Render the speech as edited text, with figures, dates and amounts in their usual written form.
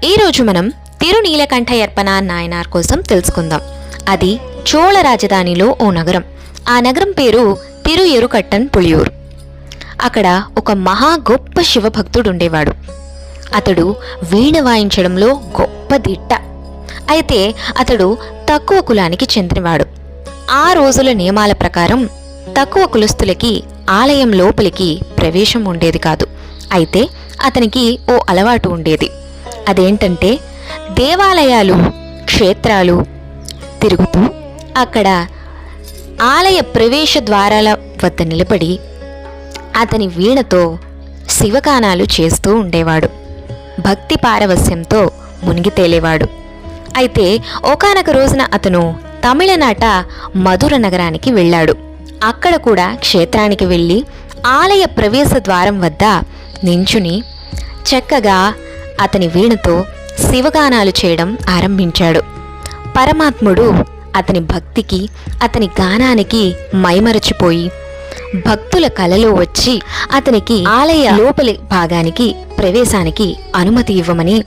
ఈరోజు మనం తిరునీలకంఠయర్పన నాయనార్ కోసం తెలుసుకుందాం. అది చోళ రాజధానిలో ఓ నగరం. ఆ నగరం పేరు తిరుఎరుకట్టన్ పులియూర్. అక్కడ ఒక మహా గొప్ప శివభక్తుడు ఉండేవాడు. అతడు వీణ వాయించడంలో గొప్ప దిట్ట. అయితే అతడు తక్కువ కులానికి చెందినవాడు. ఆ రోజుల నియమాల ప్రకారం తక్కువ కులస్తులకి ఆలయం లోపలికి ప్రవేశం ఉండేది కాదు. అయితే అతనికి ఓ అలవాటు ఉండేది. అదేంటంటే దేవాలయాలు, క్షేత్రాలు తిరుగుతూ అక్కడ ఆలయ ప్రవేశ ద్వారాల వద్ద నిలబడి అతని వీణతో శివగానాలు చేస్తూ ఉండేవాడు. భక్తి పారవస్యంతో మునిగి తేలేవాడు. అయితే ఒకానొక రోజున అతను తమిళనాట మధుర నగరానికి వెళ్ళాడు. అక్కడ కూడా క్షేత్రానికి వెళ్ళి ఆలయ ప్రవేశ ద్వారం వద్ద నించుని చక్కగా అతని వీణతో శివగానాలు చేయడం ఆరంభించాడు. పరమాత్ముడు అతని భక్తికి, అతని గానానికి మైమరచిపోయి భక్తుల కలలో వచ్చి అతనికి ఆలయ లోపలి భాగానికి ప్రవేశానికి అనుమతి ఇవ్వమని